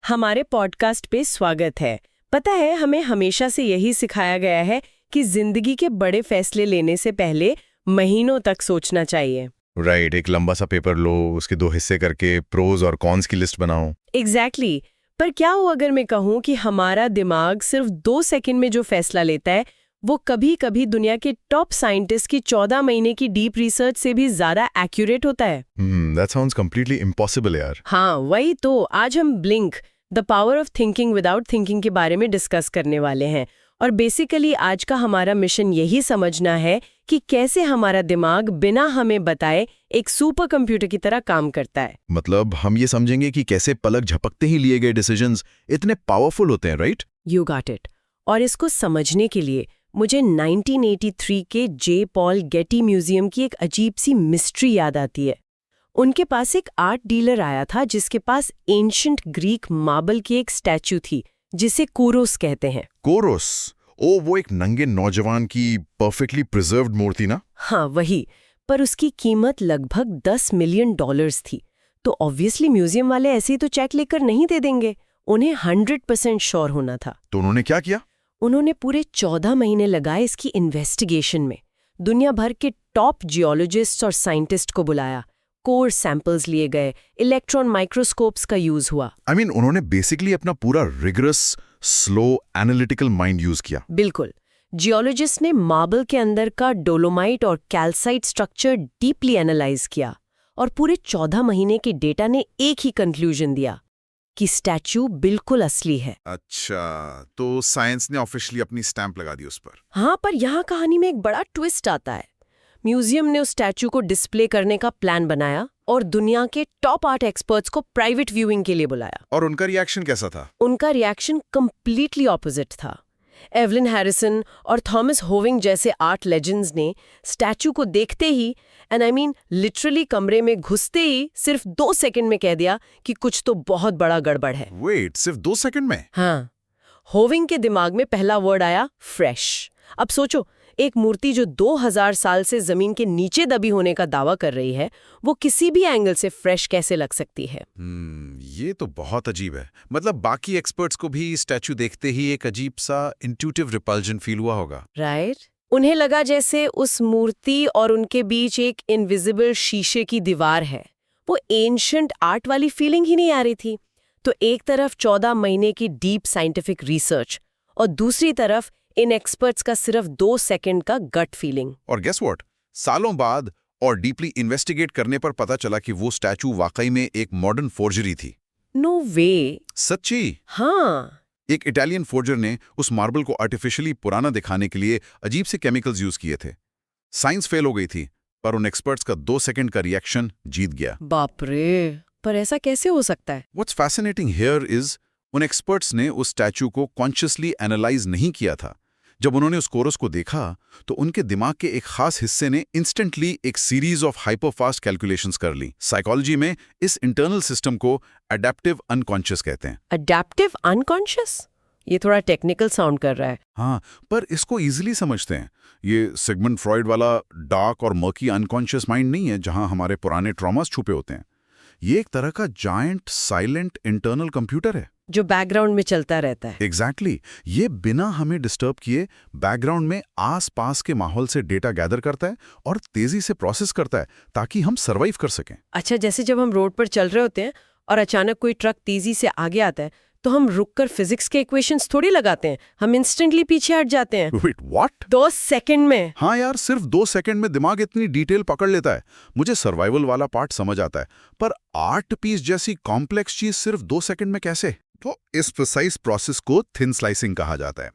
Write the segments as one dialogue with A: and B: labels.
A: हमारे पॉडकास्ट पे स्वागत है। पता है, हमें हमेशा से यही सिखाया गया है कि जिंदगी के बड़े फैसले लेने से पहले महीनों तक सोचना चाहिए।
B: राइट, एक लंबा सा पेपर लो, उसके 2 हिस्से करके प्रोज और कॉन्स की लिस्ट बनाओ।
A: एग्जैक्टली। पर क्या हो अगर मैं कहूँ कि हमारा दिमाग सिर्फ 2 सेकंड में जो फैसला लेता है वो कभी कभी दुनिया के टॉप साइंटिस्ट की 14 महीने की डीप रिसर्च से भी ज्यादा एक्यूरेट होता है।
B: दैट साउंड्स कंप्लीटली इम्पॉसिबल यार।
A: हाँ, वही तो आज हम blink the power of thinking without thinking के बारे में डिस्कस करने वाले हैं। और बेसिकली आज का हमारा मिशन यही समझना है कि कैसे हमारा दिमाग बिना हमें बताए एक सुपर कंप्यूटर की तरह काम करता है।
B: मतलब हम ये समझेंगे कि कैसे पलक झपकते ही लिए गए डिसीजंस इतने पावरफुल होते हैं, राइट?
A: You got it. और इसको समझने के लिए मुझे 1983 के जे पॉल गेटी म्यूजियम की एक अजीब सी मिस्ट्री याद आती है। उनके पास एक आर्ट डीलर आया था जिसके पास एंशिएंट ग्रीक मार्बल की एक स्टैचू थी जिसे कोरोस कहते हैं।
B: कोरोस? ओ, वो एक नंगे नौजवान की परफेक्टली प्रिजर्व्ड मूर्ति ना?
A: हाँ, वही। पर उसकी कीमत लगभग $10 मिलियन थी। तो ऑब्वियसली म्यूजियम वाले ऐसे ही तो चेक लेकर नहीं दे देंगे, उन्हें 100% श्योर होना था।
B: तो उन्होंने क्या किया?
A: उन्होंने पूरे 14 महीने लगाए इसकी इन्वेस्टिगेशन में। दुनिया भर के टॉप जियोलॉजिस्ट्स और साइंटिस्ट को बुलाया, कोर सैंपल्स लिए गए, इलेक्ट्रॉन माइक्रोस्कोप्स का यूज हुआ।
B: उन्होंने बेसिकली अपना पूरा rigorous, slow, analytical mind use किया।
A: बिल्कुल। जियोलॉजिस्ट ने मार्बल के अंदर का डोलोमाइट और कैल्साइट स्ट्रक्चर डीपली एनालाइज किया और पूरे 14 महीने के डेटा ने एक ही कंक्लूजन दिया कि स्टैचू बिल्कुल असली है।
B: अच्छा, तो साइंस ने ऑफिशियली अपनी स्टैंप लगा दी उस पर।
A: हाँ, पर यहाँ कहानी में एक बड़ा ट्विस्ट आता है। म्यूजियम ने उस स्टैचू को डिस्प्ले करने का प्लान बनाया और दुनिया के टॉप आर्ट एक्सपर्ट्स को प्राइवेट व्यूइंग के लिए बुलाया।
B: और उनका रिएक्शन कैसा था?
A: उनका रिएक्शन कंप्लीटली ऑपोजिट था। एवलिन हैरिसन और थॉमस होविंग जैसे आर्ट लेजेंड्स ने स्टैचू को देखते ही एंड लिटरली कमरे में घुसते ही सिर्फ 2 सेकंड में कह दिया कि कुछ तो बहुत बड़ा गड़बड़ है।
B: वेट, सिर्फ 2 सेकंड में?
A: हाँ। होविंग के दिमाग में पहला वर्ड आया फ्रेश। अब सोचो, एक मूर्ति जो 2000 साल से जमीन के नीचे दबी होने का दावा कर रही है, वो किसी भी एंगल से फ्रेश कैसे लग सकती है?
B: ये तो बहुत अजीब है। मतलब बाकी एक्सपर्ट्स को भी स्टैचू देखते ही एक अजीब सा इंट्यूटिव रिपल्जन फील हुआ होगा।
A: राइट। उन्हें लगा जैसे उस मूर्ति और उनके बीच एक इनविजिबल शीशे की दीवार है। वो एंशिएंट आर्ट वाली फीलिंग ही नहीं आ रही थी। तो एक तरफ 14 महीने की डीप साइंटिफिक रिसर्च और दूसरी तरफ इन एक्सपर्ट्स का सिर्फ 2 सेकंड का गट फीलिंग।
B: और गेस व्हाट, सालों बाद और डीपली इन्वेस्टिगेट करने पर पता चला कि वो स्टैचू वाकई में एक मॉडर्न फोर्जरी थी।
A: नो वे।
B: सच्ची?
A: हाँ।
B: एक इटालियन फोर्जर ने उस मार्बल को आर्टिफिशियली पुराना दिखाने के लिए अजीब से केमिकल्स यूज किए थे। साइंस फेल हो गई थी, पर उन एक्सपर्ट्स का 2 सेकंड का रिएक्शन जीत गया।
A: बाप रे, पर ऐसा कैसे हो सकता है?
B: व्हाट्स फैसिनेटिंग हियर इज, उन एक्सपर्ट्स ने उस स्टैचू को कॉन्शियसली एनालाइज नहीं किया था। जब उन्होंने उस कोरस को देखा तो उनके दिमाग के एक खास हिस्से ने इंस्टेंटली एक सीरीज ऑफ हाइपरफास्ट कैलकुलेशंस कर ली। साइकोलॉजी में इस इंटरनल सिस्टम को अडैप्टिव अनकॉन्शियस कहते हैं।
A: Adaptive unconscious? ये थोड़ा टेक्निकल साउंड कर रहा है।
B: हाँ, पर इसको इजीली समझते हैं। ये सिगमंड फ्रॉइड वाला डार्क और मर्की अनकॉन्शियस माइंड नहीं है जहां हमारे पुराने ट्रॉमास छुपे होते हैं। ये एक तरह का जायंट साइलेंट इंटरनल कंप्यूटर है
A: जो बैकग्राउंड में चलता रहता है।
B: एग्जैक्टली। ये बिना हमें डिस्टर्ब किए बैकग्राउंड में आस-पास के माहौल से डेटा गैदर करता है और तेजी से प्रोसेस करता है ताकि हम सर्वाइव कर सकें।
A: अच्छा, जैसे जब हम रोड पर चल रहे होते हैं और अचानक कोई ट्रक तेजी से आगे आता है तो हम रुककर फिजिक्स के इक्वेशंस थोड़ी लगाते हैं, हम इंस्टेंटली पीछे हट जाते हैं।
B: Wait, what?
A: 2 सेकंड में?
B: हाँ यार, सिर्फ 2 सेकंड में दिमाग इतनी डिटेल पकड़ लेता है। मुझे सर्वाइवल वाला पार्ट समझ आता है, पर आर्ट पीस जैसी कॉम्प्लेक्स चीज सिर्फ 2 सेकंड में कैसे? तो इस प्रिसाइज प्रोसेस को थिन स्लाइसिंग कहा जाता है।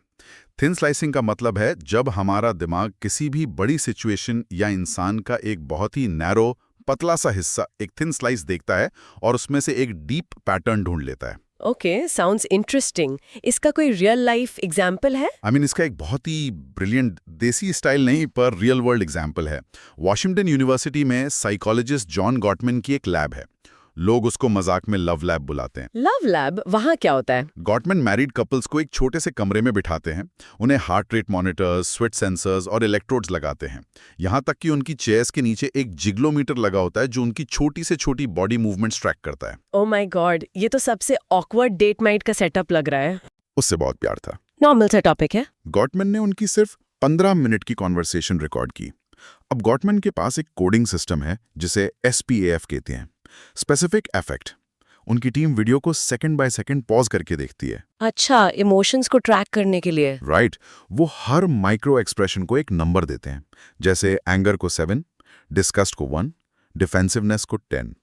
B: थिन स्लाइसिंग का मतलब है जब हमारा दिमाग किसी भी बड़ी सिचुएशन या इंसान का एक बहुत ही नैरो, पतला सा हिस्सा, एक थिन स्लाइस देखता है और उसमें से एक डीप पैटर्न ढूंढ लेता है।
A: Okay, sounds interesting. इसका कोई रियल लाइफ एग्जाम्पल है?
B: इसका एक बहुत ही ब्रिलियंट, देसी स्टाइल नहीं पर रियल वर्ल्ड एग्जाम्पल है। वॉशिंगटन यूनिवर्सिटी में साइकोलॉजिस्ट जॉन गॉटमैन की एक लैब है। लोग उसको मजाक में लव लैब बुलाते हैं।
A: लव लैब, वहाँ क्या होता है?
B: गॉटमैन मैरिड कपल्स को एक छोटे से कमरे में बिठाते हैं, उन्हें heart rate monitors, sweat sensors और इलेक्ट्रोड्स लगाते हैं। यहाँ तक कि उनकी चेयर्स के नीचे एक जिग्लोमीटर लगा होता है जो उनकी छोटी से छोटी बॉडी मूवमेंट्स ट्रैक करता है।
A: ओह माय गॉड, ये तो सबसे ऑकवर्ड डेट नाइट का सेटअप लग रहा है।
B: उससे बहुत प्यार था।
A: नॉर्मल सा टॉपिक है।
B: गॉटमैन ने उनकी सिर्फ 15 मिनट की कॉन्वर्सेशन रिकॉर्ड की। अब गॉटमैन के पास एक कोडिंग सिस्टम है जिसे SPAF कहते हैं, स्पेसिफिक अफेक्ट। उनकी टीम वीडियो को सेकंड बाय सेकंड पॉज करके देखती है।
A: अच्छा, इमोशंस को ट्रैक करने के लिए।
B: राइट। वो हर माइक्रो एक्सप्रेशन को एक नंबर देते हैं, जैसे एंगर को 7, डिस्गस्ट को 1, डिफेंसिवनेस को 10।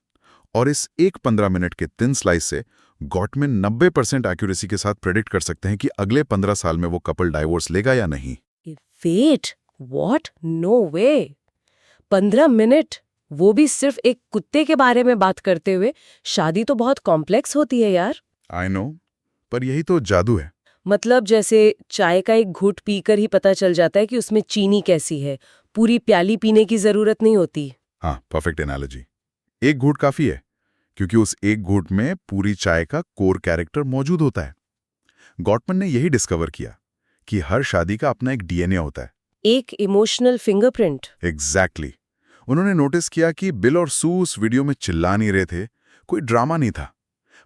B: और इस एक 15 मिनट के थिन स्लाइस से गॉटमैन 90% एक्यूरेसी के साथ प्रेडिक्ट कर सकते हैं कि अगले 15 साल में वो कपल डाइवोर्स लेगा या नहीं।
A: Wait, what? No way. 15 minute, वो भी सिर्फ एक कुत्ते के बारे में बात करते हुए। शादी तो बहुत कॉम्प्लेक्स होती है यार।
B: आई नो, पर यही तो जादू है।
A: मतलब जैसे चाय का एक घूंट पीकर ही पता चल जाता है कि उसमें चीनी कैसी है, पूरी प्याली पीने की जरूरत नहीं होती।
B: हाँ, परफेक्ट एनालॉजी। एक घूंट काफी है, क्योंकि उस एक घूंट में पूरी चाय का कोर कैरेक्टर मौजूद होता है। गॉटमैन ने यही डिस्कवर किया कि हर शादी का अपना एक DNA होता है।
A: एक इमोशनल फिंगरप्रिंट।
B: एग्जैक्टली। उन्होंने नोटिस किया कि बिल और सू उस वीडियो में चिल्ला नहीं रहे थे, कोई ड्रामा नहीं था।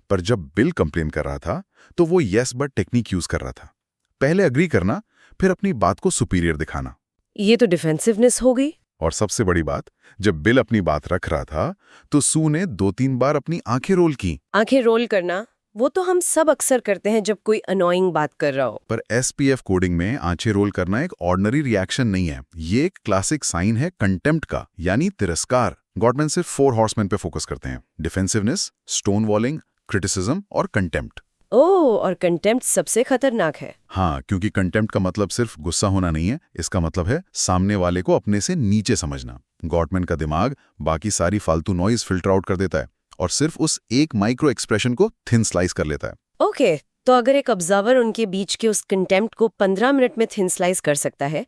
B: पर जब बिल कंप्लेन कर रहा था तो वो यस बट टेक्निक यूज कर रहा था। पहले अग्री करना, फिर अपनी बात को सुपीरियर दिखाना।
A: ये तो डिफेंसिवनेस हो गई।
B: और सबसे बड़ी बात, जब बिल अपनी बात रख रहा था तो सू ने 2-3 बार अपनी आंखें रोल की।
A: आंखें रोल करना, वो तो हम सब अक्सर करते हैं जब कोई अनोइंग बात कर रहा हो।
B: पर SPF कोडिंग में आंखें रोल करना एक ऑर्डिनरी रिएक्शन नहीं है, ये एक क्लासिक साइन है कंटेम्प्ट का, यानी तिरस्कार। गॉटमैन सिर्फ 4 हॉर्समैन पे फोकस करते हैं: डिफेंसिवनेस, स्टोन वॉलिंग, क्रिटिसिज्म और कंटेम्प्ट।
A: ओह, और कंटेम्प्ट सबसे खतरनाक है।
B: हाँ, क्योंकि कंटेम्प्ट का मतलब सिर्फ गुस्सा होना नहीं है, इसका मतलब है सामने वाले को अपने से नीचे समझना। गॉटमैन का दिमाग बाकी सारी फालतू नॉइज फिल्टर आउट कर देता है और सिर्फ उस एक माइक्रो एक्सप्रेशन को थिन स्लाइस कर लेता है।
A: ओके, तो अगर एक ऑब्जर्वर उनके बीच के उस कंटेम्प्ट को 15 मिनट में थिन स्लाइस कर सकता है,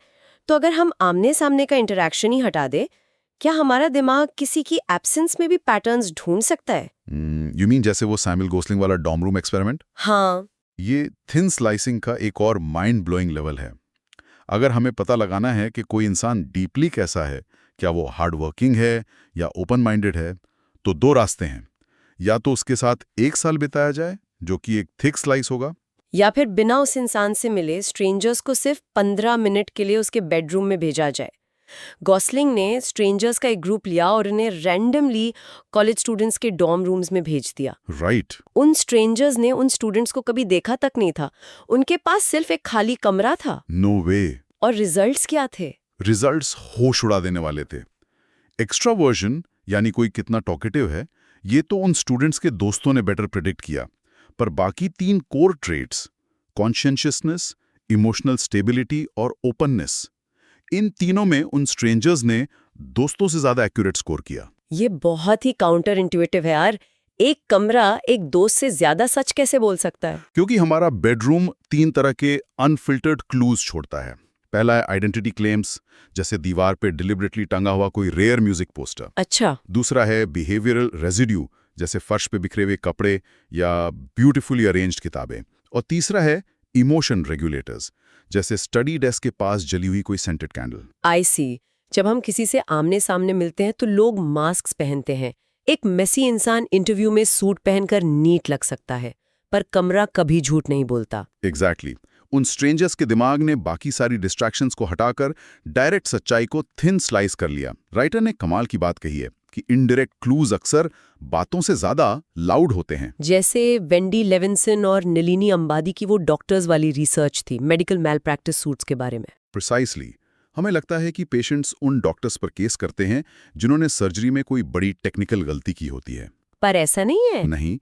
A: तो अगर हम आमने सामने का इंटरेक्शन ही हटा दे, क्या हमारा दिमाग किसी की एब्सेंस में भी पैटर्न्स ढूंढ सकता है?
B: यू मीन जैसे वो सैमुअल गोसलिंग वाला डॉर्म रूम एक्सपेरिमेंट?
A: हाँ।
B: ये थिन स्लाइसिंग का एक और माइंड ब्लोइंग लेवल है। अगर हमें पता लगाना है कि कोई इंसान डीपली कैसा है, क्या वो हार्ड वर्किंग है या ओपन माइंडेड है, तो 2 रास्ते हैं। या तो उसके साथ 1 साल बिताया जाए, जो कि एक थिक स्लाइस होगा,
A: या फिर बिना उस इंसान से मिले स्ट्रेंजर्स को सिर्फ 15 मिनट के लिए उसके बेडरूम में भेजा जाए। गॉसलिंग ने स्ट्रेंजर्स का एक ग्रुप लिया और उन्हें रैंडमली कॉलेज स्टूडेंट्स के डॉर्म रूम्स में भेज दिया।
B: राइट।
A: उन स्ट्रेंजर्स ने उन स्टूडेंट्स को कभी देखा तक नहीं था, उनके पास सिर्फ एक खाली कमरा था।
B: नो वे।
A: और रिजल्ट्स क्या थे?
B: रिजल्ट्स होश उड़ा देने वाले थे। एक्स्ट्रावर्जन, यानी कोई कितना टॉकेटिव है, ये तो उन स्टूडेंट्स के दोस्तों ने बेटर प्रेडिक्ट किया, पर बाकी 3 core traits, consciousness, emotional stability और ओपननेस, इन तीनों में उन स्ट्रेंजर्स ने दोस्तों से ज्यादा एक्यूरेट स्कोर किया।
A: ये बहुत ही काउंटर इंट्यूटिव है यार। एक कमरा एक दोस्त से ज्यादा सच कैसे बोल सकता है?
B: क्योंकि हमारा बेडरूम 3 तरह के अनफिल्टर्ड क्लूज छोड़ता है। पहला है आइडेंटिटी क्लेम्स, जैसे दीवार पे डिलिबरेटली टंगा हुआ कोई रेयर म्यूजिक पोस्टर।
A: अच्छा।
B: दूसरा है बिहेवियरल रेजिड्यू, जैसे फर्श पे बिखरे हुए कपड़े या ब्यूटीफुली अरेंज्ड किताबें। और तीसरा है इमोशन रेगुलेटर्स, जैसे स्टडी डेस्क के पास जली हुई कोई सेंटेड कैंडल।
A: आई सी। जब हम किसी से आमने सामने मिलते हैं तो लोग मास्क पहनते हैं। एक मेसी इंसान इंटरव्यू में सूट पहनकर नीट लग सकता है, पर कमरा कभी झूठ नहीं बोलता।
B: एग्जैक्टली। उन स्ट्रेंजर्स के दिमाग ने बाकी सारी डिस्ट्रैक्शंस को हटाकर डायरेक्ट सच्चाई को थिन स्लाइस कर लिया। राइटर ने कमाल की बात कही है कि इनडायरेक्ट क्लूज अक्सर बातों से ज्यादा लाउड होते हैं।
A: जैसे वेंडी लेविंसन और नलिनी अंबादी की वो डॉक्टर्स वाली रिसर्च थी मेडिकल मैल प्रैक्टिस सूट्स के बारे में।
B: प्रिसाइसली। हमें लगता है कि पेशेंट्स उन डॉक्टर्स पर केस करते हैं जिन्होंने सर्जरी में कोई बड़ी टेक्निकल गलती की होती है।
A: पर ऐसा नहीं है।
B: नहीं,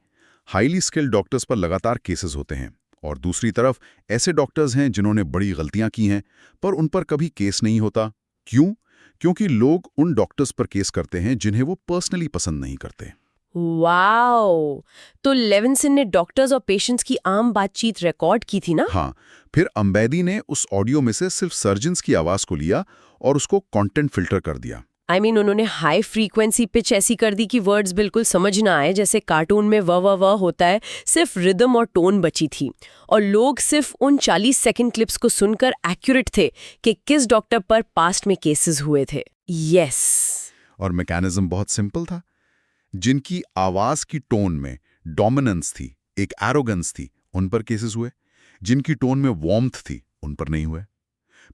B: हाईली स्किल्ड डॉक्टर्स पर लगातार केसेस होते हैं। और दूसरी तरफ ऐसे डॉक्टर्स हैं जिन्होंने बड़ी गलतियां की हैं, पर उन पर कभी केस नहीं होता। क्यों? क्योंकि लोग उन डॉक्टर्स पर केस करते हैं जिन्हें वो पर्सनली पसंद नहीं करते।
A: वाओ! तो लेविंसन ने डॉक्टर्स और पेशेंट्स की आम बातचीत रिकॉर्ड की थी ना?
B: हाँ, फिर अंबेदी ने उस ऑडियो में से सिर्फ सर्जन्स की आवाज को लिया और उसको कंटेंट फिल्टर कर दिया।
A: उन्होंने हाई फ्रीक्वेंसी पिच ऐसी कर दी कि वर्ड्स बिल्कुल समझ ना आए, जैसे कार्टून में व होता है, सिर्फ रिदम और टोन बची थी। और लोग सिर्फ उन 40 सेकंड क्लिप्स को सुनकर एक्यूरेट थे कि किस डॉक्टर पर पास्ट में केसेस हुए थे। यस।
B: और मैकेनिज्म बहुत सिंपल था। जिनकी आवाज की टोन में डोमिनेंस थी, एक एरोगेंस थी, उन पर केसेस हुए। जिनकी टोन में वार्मथ थी, उन पर नहीं हुए।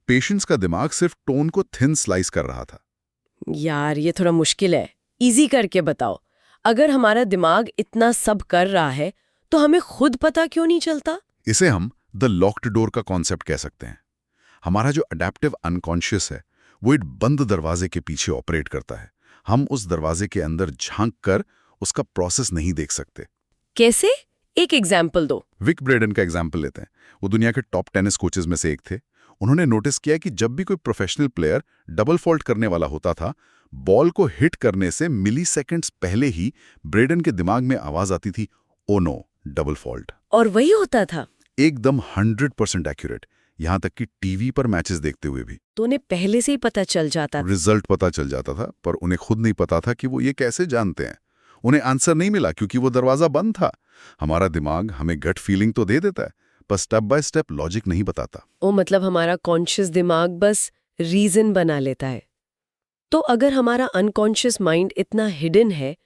B: पेशेंट्स का दिमाग सिर्फ टोन को थिन स्लाइस कर रहा था।
A: यार ये थोड़ा मुश्किल है, इजी करके बताओ। अगर हमारा दिमाग इतना सब कर रहा है तो हमें खुद पता क्यों नहीं चलता?
B: इसे हम द लॉक्ड डोर का कॉन्सेप्ट कह सकते हैं। हमारा जो अडेप्टिव अनकॉन्शियस है वो एक बंद दरवाजे के पीछे ऑपरेट करता है। हम उस दरवाजे के अंदर झांक कर उसका प्रोसेस नहीं देख सकते।
A: कैसे? एक एग्जाम्पल दो।
B: विक ब्रेडन का एग्जाम्पल लेते हैं। वो दुनिया के टॉप टेनिस कोचेस में से एक थे। उन्होंने नोटिस किया कि जब भी कोई प्रोफेशनल प्लेयर डबल फॉल्ट करने वाला होता था, बॉल को हिट करने से मिली सेकेंड्स पहले ही ब्रेडन के दिमाग में आवाज आती थी, ओ नो, डबल फॉल्ट।
A: और वही होता था
B: एकदम 100% एक्यूरेट, यहां तक कि टीवी पर मैचेस देखते हुए भी।
A: तो उन्हें पहले से ही पता चल जाता था।
B: रिजल्ट पता चल जाता था, पर उन्हें खुद नहीं पता था कि वो ये कैसे जानते हैं। उन्हें आंसर नहीं मिला क्योंकि वो दरवाजा बंद था। हमारा दिमाग हमें गट फीलिंग तो दे देता है, पर स्टेप बाय स्टेप लॉजिक नहीं बताता।
A: मतलब हमारा कॉन्शियस दिमाग बस रीजन बना लेता है। तो अगर हमारा अनकॉन्शियस माइंड इतना हिडन है,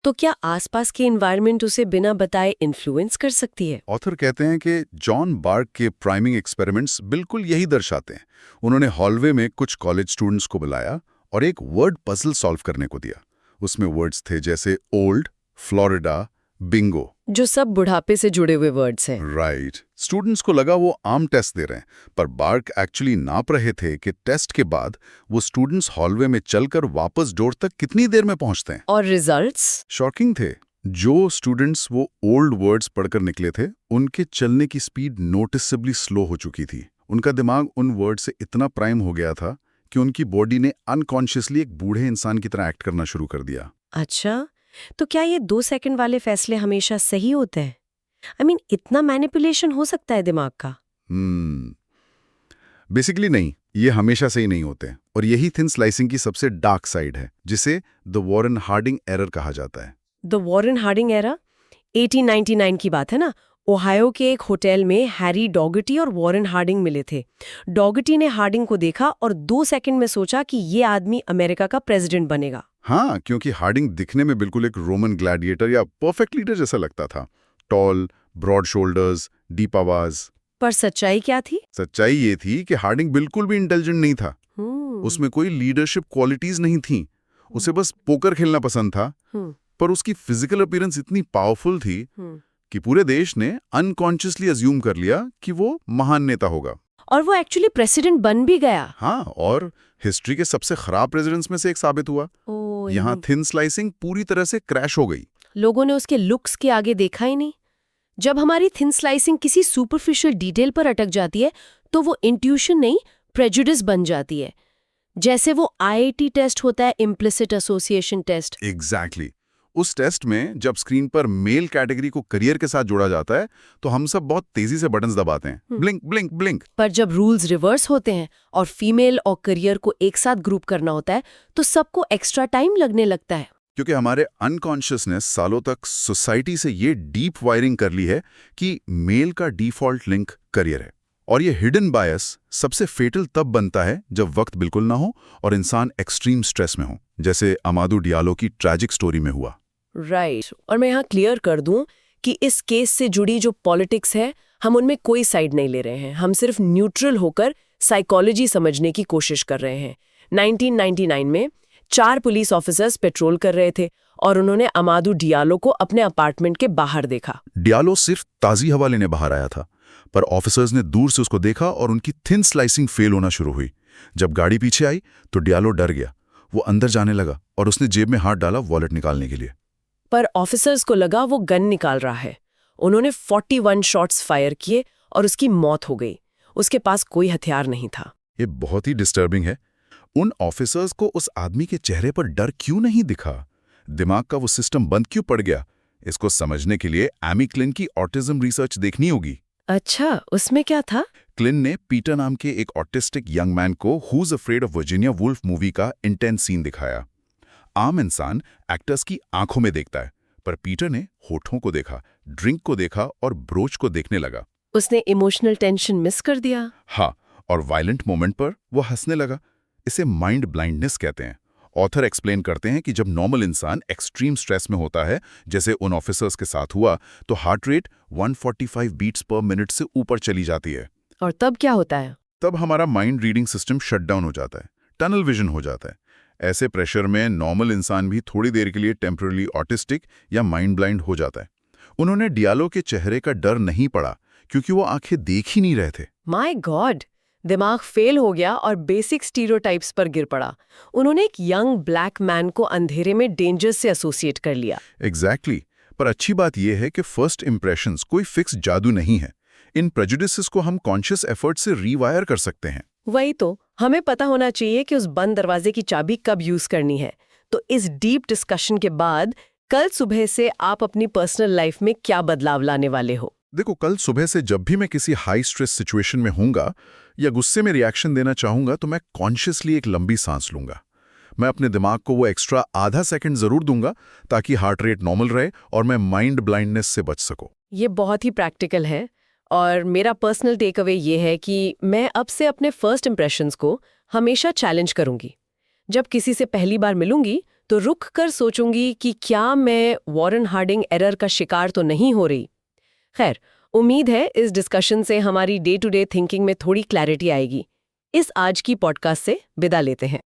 A: तो क्या आसपास के एनवायरनमेंट उसे बिना बताए इन्फ्लुएंस कर सकती है?
B: ऑथर कहते हैं कि जॉन बार्क के प्राइमिंग एक्सपेरिमेंट्स बिल्कुल यही दर्शाते हैं। उन्होंने हॉलवे में कुछ कॉलेज स्टूडेंट्स को बुलाया और एक वर्ड पजल सॉल्व करने को दिया। उसमें वर्ड्स थे जैसे ओल्ड, फ्लोरिडा, बिंगो,
A: जो सब बुढ़ापे से जुड़े हुए वर्ड्स हैं।
B: राइट। स्टूडेंट्स को लगा वो आम टेस्ट दे रहे हैं, पर बार्क एक्चुअली नाप रहे थे कि टेस्ट के बाद वो स्टूडेंट्स हॉलवे में चलकर वापस डोर तक कितनी देर में पहुंचते हैं।
A: और रिजल्ट्स
B: शॉकिंग थे। जो स्टूडेंट्स वो ओल्ड वर्ड्स पढ़कर निकले थे, उनके चलने की स्पीड नोटिसेबली स्लो हो चुकी थी। उनका दिमाग उन वर्ड से इतना प्राइम हो गया था कि उनकी बॉडी ने अनकॉन्शियसली एक बूढ़े इंसान की तरह एक्ट करना शुरू कर दिया।
A: अच्छा, तो क्या ये 2 सेकंड वाले फैसले हमेशा सही होते हैं? इतना मैनिपुलेशन हो सकता है दिमाग का?
B: बेसिकली नहीं, ये हमेशा से ही नहीं होते। और यही थिन स्लाइसिंग की सबसे डार्क साइड है, जिसे द वॉरेन हार्डिंग एरर कहा जाता है।
A: द वॉरेन हार्डिंग एरर 1899 की बात है ना। ओहायो के एक होटल में हैरी डॉगटी और वॉरेन हार्डिंग मिले थे। डॉगटी ने हार्डिंग को देखा और 2 सेकंड में सोचा कि ये आदमी अमेरिका का प्रेसिडेंट बनेगा।
B: हाँ, क्योंकि हार्डिंग दिखने में बिल्कुल एक रोमन ग्लैडिएटर या परफेक्ट लीडर जैसा लगता था। टॉल, ब्रॉड शोल्डर्स, डीप आवाज।
A: पर सच्चाई क्या थी?
B: सच्चाई ये थी कि हार्डिंग बिल्कुल भी इंटेलिजेंट नहीं था। उसमें कोई लीडरशिप क्वालिटीज नहीं थी। उसे बस पोकर खेलना पसंद था। पर उसकी फिजिकल अपीयरेंस इतनी पावरफुल थी कि पूरे देश ने अनकॉन्शियसली अज्यूम कर लिया कि वो महान नेता होगा।
A: और वो एक्चुअली प्रेसिडेंट बन भी गया।
B: हाँ, और हिस्ट्री के सबसे खराब प्रेसिडेंट्स में से एक साबित हुआ। यहाँ थिन स्लाइसिंग पूरी तरह से क्रैश हो गई।
A: लोगों ने उसके लुक्स के आगे देखा ही नहीं। जब हमारी थिन स्लाइसिंग किसी सुपरफिशियल डिटेल पर अटक जाती है तो वो इंट्यूशन नहीं, प्रेजुडिस बन जाती है। जैसे वो आईआईटी टेस्ट होता है, इम्प्लिसिट एसोसिएशन टेस्ट।
B: एग्जैक्टली। उस टेस्ट में जब स्क्रीन पर मेल कैटेगरी को करियर के साथ जोड़ा जाता है तो हम सब बहुत तेजी से बटन्स दबाते हैं, ब्लिंक ब्लिंक ब्लिंक।
A: पर जब रूल्स रिवर्स होते हैं और फीमेल और करियर को एक साथ ग्रुप करना होता है तो सबको एक्स्ट्रा टाइम लगने लगता है।
B: क्योंकि हमारे अनकॉन्शियसनेस सालों तक सोसाइटी से ये डीप वायरिंग कर ली है कि मेल का डिफॉल्ट लिंक करियर है। और ये हिडन बायस सबसे फेटल तब बनता है जब वक्त बिल्कुल ना हो और इंसान एक्सट्रीम स्ट्रेस में हो, जैसे अमादू डियालो की ट्रैजिक स्टोरी में हुआ।
A: राइट। और मैं यहाँ क्लियर कर दूं कि इस केस से जुड़ी जो पॉलिटिक्स है, हम उनमें कोई साइड नहीं ले रहे हैं। हम सिर्फ न्यूट्रल होकर साइकोलॉजी समझने की कोशिश कर रहे हैं। 1999 में 4 पुलिस ऑफिसर्स पेट्रोल कर रहे थे और उन्होंने अमादू डियालो को अपने अपार्टमेंट के बाहर देखा।
B: डियालो सिर्फ ताजी हवा लेने बाहर आया था, पर ऑफिसर्स ने दूर से उसको देखा और उनकी थिन स्लाइसिंग फेल होना शुरू हुई। जब गाड़ी पीछे आई तो डियालो डर गया। वो अंदर जाने लगा और उसने जेब में हाथ डाला वॉलेट निकालने के लिए।
A: पर ऑफिसर्स को लगा वो गन निकाल रहा है। उन्होंने 41 शॉट्स फायर किए और उसकी मौत हो गई। उसके पास कोई हथियार नहीं था।
B: ये बहुत ही डिस्टर्बिंग है। उन ऑफिसर्स को उस आदमी के चेहरे पर डर क्यों नहीं दिखा? दिमाग का वो सिस्टम बंद क्यों पड़ गया? इसको समझने के लिए एमी क्लिन की ऑटिज्म रिसर्च देखनी होगी।
A: अच्छा, उसमें क्या था?
B: क्लिन ने पीटर नाम के एक ऑटिस्टिक यंग मैन को who's afraid of Virginia Woolf movie का इंटेंस सीन दिखाया। आम इंसान एक्टर्स की आंखों में देखता है, पर पीटर ने होठों को देखा, ड्रिंक को देखा और ब्रोच को देखने लगा।
A: उसने इमोशनल टेंशन मिस कर दिया।
B: हाँ, और वायलेंट मोमेंट पर वो हंसने लगा। इसे माइंड ब्लाइंडनेस कहते हैं। ऑथर एक्सप्लेन करते हैं कि जब नॉर्मल इंसान एक्सट्रीम स्ट्रेस में होता है, जैसे उन ऑफिसर्स के साथ हुआ, तो heart rate 145 beats per minute से ऊपर चली जाती है।
A: और तब क्या होता है?
B: तब हमारा mind reading system shut down हो जाता है, टनल विजन हो जाता है। ऐसे प्रेशर में नॉर्मल इंसान भी थोड़ी देर के लिए टेम्पररी ऑटिस्टिक या माइंड ब्लाइंड हो जाता है। उन्होंने डियालो के चेहरे का डर नहीं पड़ा, क्योंकि वो आंखें देख ही नहीं रहे थे।
A: माय गॉड, दिमाग फेल हो गया और बेसिक स्टीरियोटाइप्स पर गिर पड़ा। उन्होंने एक यंग ब्लैक मैन को अंधेरे में डेंजर से एसोसिएट कर लिया।
B: एग्जैक्टली। पर अच्छी बात यह है कि फर्स्ट इंप्रेशंस कोई फिक्स जादू नहीं है। इन प्रेजुडिसेस को हम कॉन्शियस एफर्ट से रीवायर कर सकते हैं।
A: वही तो, हमें पता होना चाहिए कि उस बंद दरवाजे की चाबी कब यूज करनी है। तो इस डीप डिस्कशन के बाद कल सुबह से आप अपनी पर्सनल लाइफ में क्या बदलाव लाने वाले हो?
B: देखो, कल सुबह से जब भी मैं किसी हाई स्ट्रेस सिचुएशन में होऊंगा या गुस्से में रिएक्शन देना चाहूंगा, तो मैं कॉन्शियसली एक लंबी सांस लूंगा। मैं अपने दिमाग को वो एक्स्ट्रा आधा सेकंड जरूर दूंगा, ताकि हार्ट रेट नॉर्मल रहे और मैं माइंड ब्लाइंडनेस से बच सकूं।
A: ये बहुत ही प्रैक्टिकल है और मेरा पर्सनल टेक अवे ये है कि मैं अब से अपने फर्स्ट इंप्रेशंस को हमेशा चैलेंज करूंगी। जब किसी से पहली बार मिलूंगी तो रुक कर सोचूंगी कि क्या मैं वॉरेन हार्डिंग एरर का शिकार तो नहीं हो रही। खैर, उम्मीद है इस डिस्कशन से हमारी डे टू डे थिंकिंग में थोड़ी क्लैरिटी आएगी। इस आज की पॉडकास्ट से विदा लेते हैं।